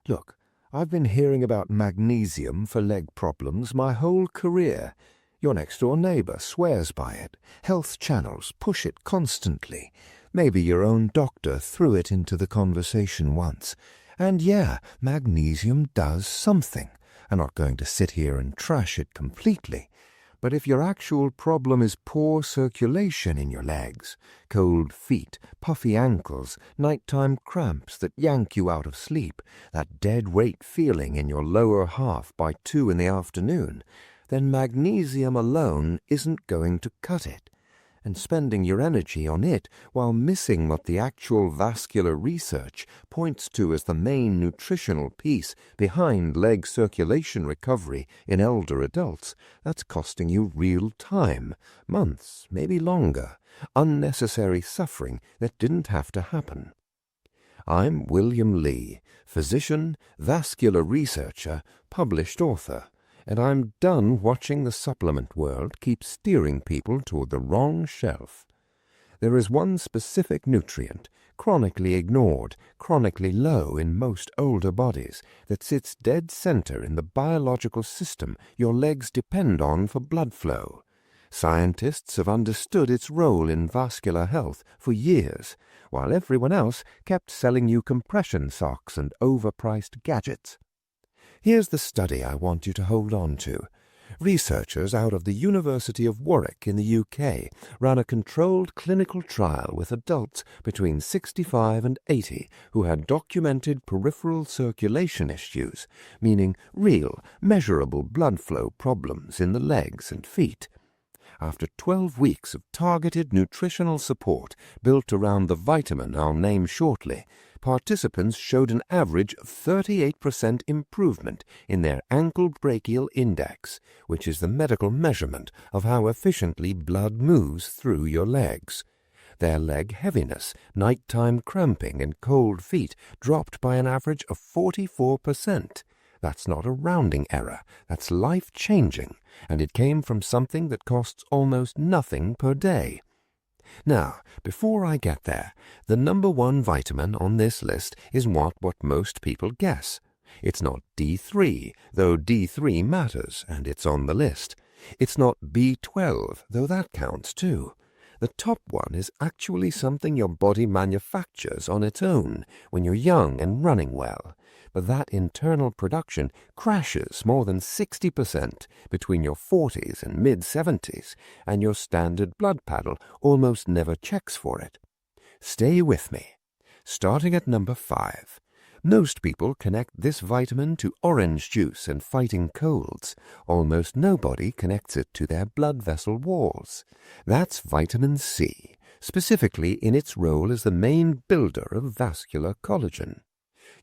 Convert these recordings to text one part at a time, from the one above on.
Look, I've been hearing about magnesium for leg problems my whole career. Your next-door neighbor swears by it. Health channels push it constantly. Maybe your own doctor threw it into the conversation once. And yeah, magnesium does something. I'm not going to sit here and trash it completely. But if your actual problem is poor circulation in your legs, cold feet, puffy ankles, nighttime cramps that yank you out of sleep, that dead-weight feeling in your lower half by 2 in the afternoon, then magnesium alone isn't going to cut it. And spending your energy on it while missing what the actual vascular research points to as the main nutritional piece behind leg circulation recovery in elder adults, that's costing you real time, months, maybe longer, unnecessary suffering that didn't have to happen. I'm William Lee, physician, vascular researcher, published author. And I'm done watching the supplement world keep steering people toward the wrong shelf. There is one specific nutrient, chronically ignored, chronically low in most older bodies, that sits dead center in the biological system your legs depend on for blood flow. Scientists have understood its role in vascular health for years, while everyone else kept selling you compression socks and overpriced gadgets. Here's the study I want you to hold on to. Researchers out of the University of Warwick in the UK ran a controlled clinical trial with adults between 65 and 80 who had documented peripheral circulation issues, meaning real, measurable blood flow problems in the legs and feet. After 12 weeks of targeted nutritional support built around the vitamin I'll name shortly, participants showed an average of 38% improvement in their ankle brachial index, which is the medical measurement of how efficiently blood moves through your legs. Their leg heaviness, nighttime cramping, and cold feet dropped by an average of 44%. That's not a rounding error. That's life-changing, and it came from something that costs almost nothing per day. Now, before I get there, the number one vitamin on this list is what most people guess. It's not D3, though D3 matters, and it's on the list. It's not B12, though that counts too. The top one is actually something your body manufactures on its own when you're young and running well. But that internal production crashes more than 60% between your 40s and mid-70s, and your standard blood panel almost never checks for it. Stay with me. Starting at number 5. Most people connect this vitamin to orange juice and fighting colds. Almost nobody connects it to their blood vessel walls. That's vitamin C, specifically in its role as the main builder of vascular collagen.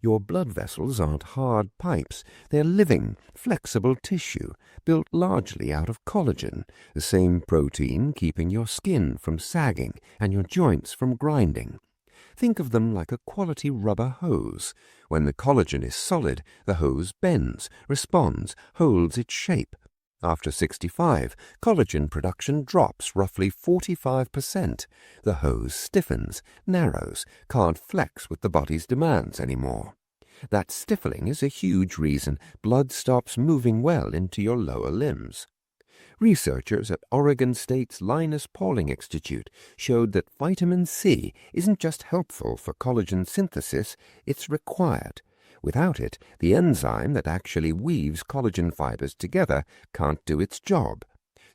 Your blood vessels aren't hard pipes. They're living, flexible tissue, built largely out of collagen, the same protein keeping your skin from sagging and your joints from grinding. Think of them like a quality rubber hose. When the collagen is solid, the hose bends, responds, holds its shape. After 65, collagen production drops roughly 45%. The hose stiffens, narrows, can't flex with the body's demands anymore. That stiffening is a huge reason blood stops moving well into your lower limbs. Researchers at Oregon State's Linus Pauling Institute showed that vitamin C isn't just helpful for collagen synthesis, it's required. Without it, the enzyme that actually weaves collagen fibers together can't do its job.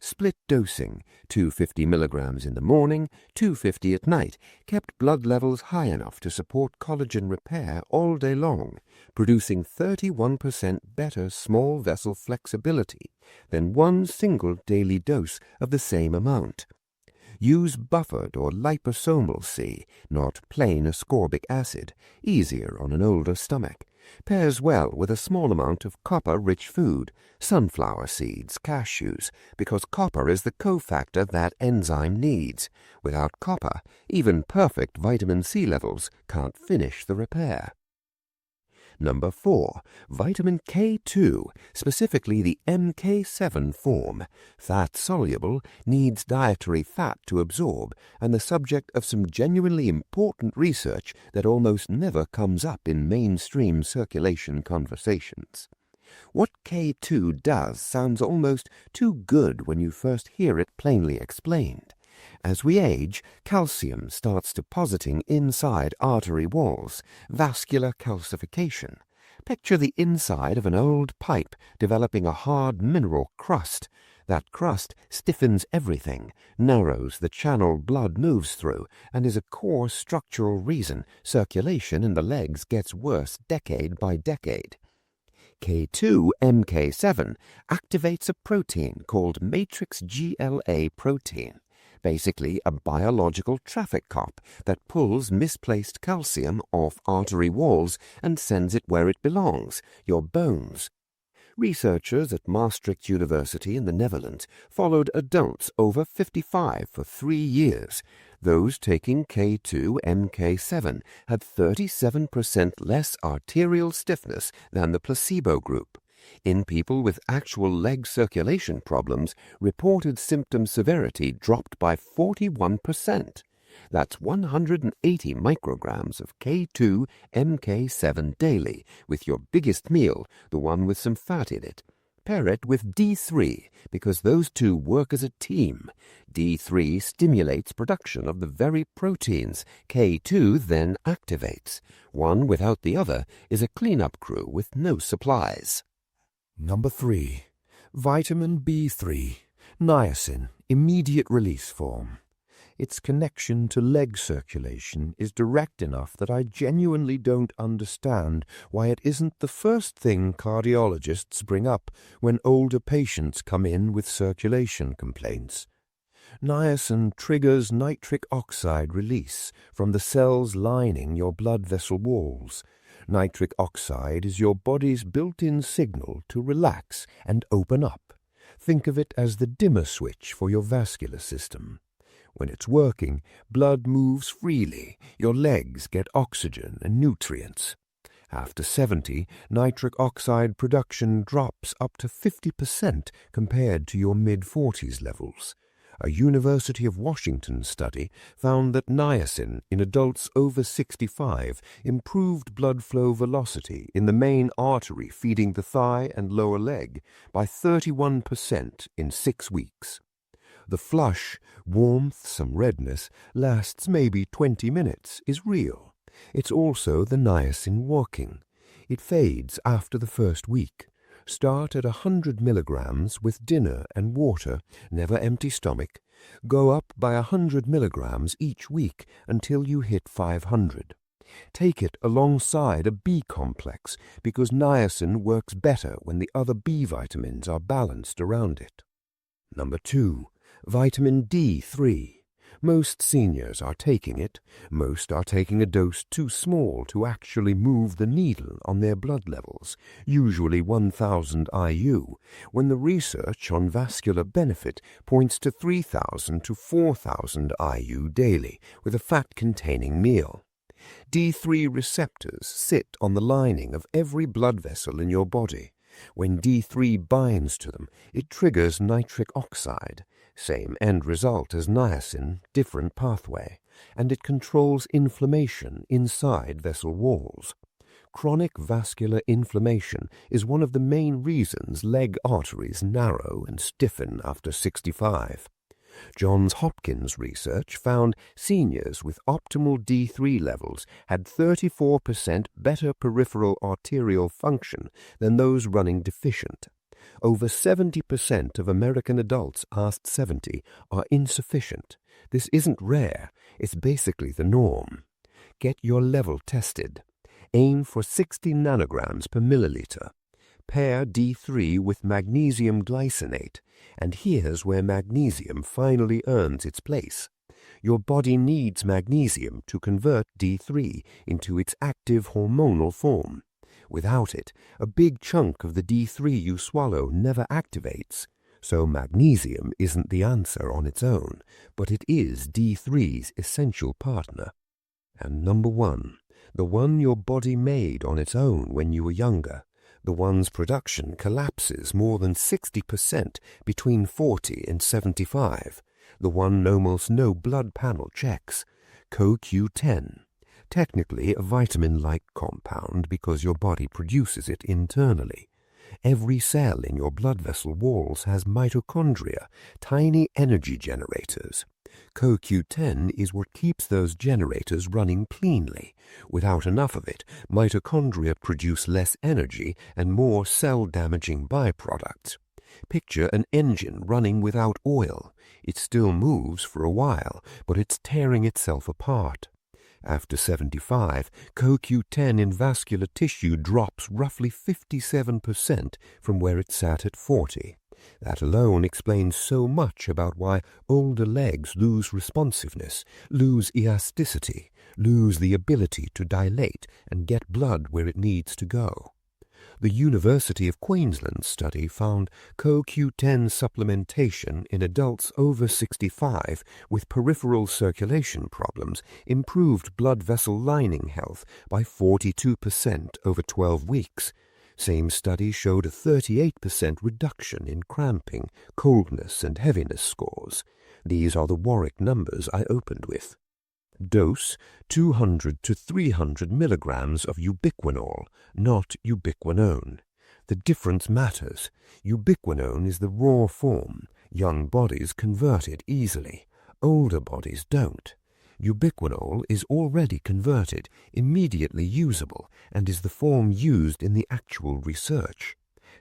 Split dosing, 250 milligrams in the morning, 250 at night, kept blood levels high enough to support collagen repair all day long, producing 31% better small vessel flexibility than one single daily dose of the same amount. Use buffered or liposomal C, not plain ascorbic acid, easier on an older stomach. Pairs well with a small amount of copper-rich food, sunflower seeds, cashews, because copper is the cofactor that enzyme needs. Without copper, even perfect vitamin C levels can't finish the repair. Number 4, vitamin K2, specifically the MK7 form. Fat-soluble, needs dietary fat to absorb, and the subject of some genuinely important research that almost never comes up in mainstream circulation conversations. What K2 does sounds almost too good when you first hear it plainly explained. As we age, calcium starts depositing inside artery walls, vascular calcification. Picture the inside of an old pipe developing a hard mineral crust. That crust stiffens everything, narrows the channel blood moves through, and is a core structural reason circulation in the legs gets worse decade by decade. K2-MK7 activates a protein called matrix GLA protein, basically a biological traffic cop that pulls misplaced calcium off artery walls and sends it where it belongs, your bones. Researchers at Maastricht University in the Netherlands followed adults over 55 for 3 years. Those taking K2-MK7 had 37% less arterial stiffness than the placebo group. In people with actual leg circulation problems, reported symptom severity dropped by 41%. That's 180 micrograms of K2-MK7 daily, with your biggest meal, the one with some fat in it. Pair it with D3, because those two work as a team. D3 stimulates production of the very proteins K2 then activates. One without the other is a cleanup crew with no supplies. Number 3. Vitamin B3, niacin, immediate release form. Its connection to leg circulation is direct enough that I genuinely don't understand why it isn't the first thing cardiologists bring up when older patients come in with circulation complaints. Niacin triggers nitric oxide release from the cells lining your blood vessel walls. Nitric oxide is your body's built-in signal to relax and open up. Think of it as the dimmer switch for your vascular system. When it's working, blood moves freely, your legs get oxygen and nutrients. After 70, nitric oxide production drops up to 50% compared to your mid-40s levels. A University of Washington study found that niacin in adults over 65 improved blood flow velocity in the main artery feeding the thigh and lower leg by 31% in 6 weeks. The flush, warmth, some redness, lasts maybe 20 minutes, is real. It's also the niacin working. It fades after the first week. Start at 100 milligrams with dinner and water, never empty stomach. Go up by 100 milligrams each week until you hit 500. Take it alongside a B complex because niacin works better when the other B vitamins are balanced around it. Number 2. Vitamin D3. Most seniors are taking it. Most are taking a dose too small to actually move the needle on their blood levels, usually 1000 IU, when the research on vascular benefit points to 3000 to 4000 IU daily with a fat-containing meal. D3 receptors sit on the lining of every blood vessel in your body. When D3 binds to them, it triggers nitric oxide. Same end result as niacin, different pathway, and it controls inflammation inside vessel walls. Chronic vascular inflammation is one of the main reasons leg arteries narrow and stiffen after 65. Johns Hopkins research found seniors with optimal D3 levels had 34% better peripheral arterial function than those running deficient. Over 70% of American adults past 70 are insufficient. This isn't rare, it's basically the norm. Get your level tested. Aim for 60 nanograms per milliliter. Pair D3 with magnesium glycinate, and here's where magnesium finally earns its place. Your body needs magnesium to convert D3 into its active hormonal form. Without it, a big chunk of the D3 you swallow never activates. So magnesium isn't the answer on its own, but it is D3's essential partner. And number 1, the one your body made on its own when you were younger, the one's production collapses more than 60% between 40 and 75, the one almost no blood panel checks, CoQ10, technically a vitamin-like compound because your body produces it internally. Every cell in your blood vessel walls has mitochondria, tiny energy generators. CoQ10 is what keeps those generators running cleanly. Without enough of it, mitochondria produce less energy and more cell-damaging byproducts. Picture an engine running without oil. It still moves for a while, but it's tearing itself apart. After 75, CoQ10 in vascular tissue drops roughly 57% from where it sat at 40. That alone explains so much about why older legs lose responsiveness, lose elasticity, lose the ability to dilate and get blood where it needs to go. The University of Queensland study found CoQ10 supplementation in adults over 65 with peripheral circulation problems improved blood vessel lining health by 42% over 12 weeks. Same study showed a 38% reduction in cramping, coldness, and heaviness scores. These are the Warwick numbers I opened with. Dose 200 to 300 milligrams of ubiquinol, not ubiquinone. The difference matters. Ubiquinone is the raw form. Young bodies convert it easily. Older bodies don't. Ubiquinol is already converted, immediately usable, and is the form used in the actual research.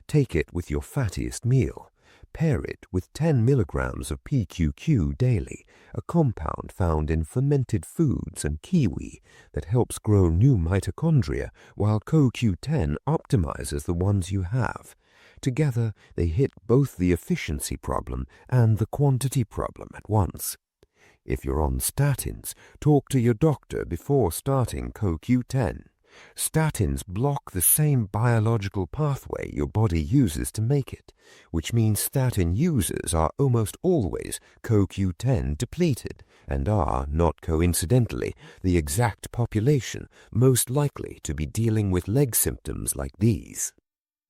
Take it with your fattiest meal. Pair it with 10 milligrams of PQQ daily, a compound found in fermented foods and kiwi that helps grow new mitochondria, while CoQ10 optimizes the ones you have. Together, they hit both the efficiency problem and the quantity problem at once. If you're on statins, talk to your doctor before starting CoQ10. Statins block the same biological pathway your body uses to make it, which means statin users are almost always CoQ10 depleted and are, not coincidentally, the exact population most likely to be dealing with leg symptoms like these.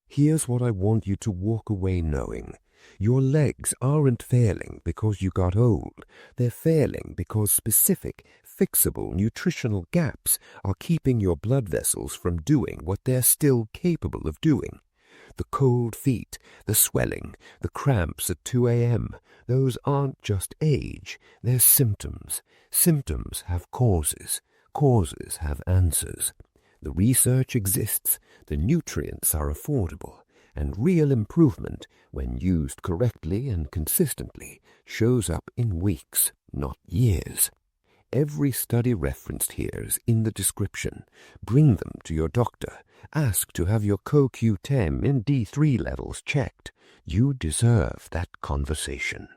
Here's what I want you to walk away knowing. Your legs aren't failing because you got old. They're failing because specific, fixable nutritional gaps are keeping your blood vessels from doing what they're still capable of doing. The cold feet, the swelling, the cramps at 2 a.m., those aren't just age, they're symptoms. Symptoms have causes. Causes have answers. The research exists, the nutrients are affordable, and real improvement, when used correctly and consistently, shows up in weeks, not years. Every study referenced here is in the description. Bring them to your doctor. Ask to have your CoQ10 and D3 levels checked. You deserve that conversation.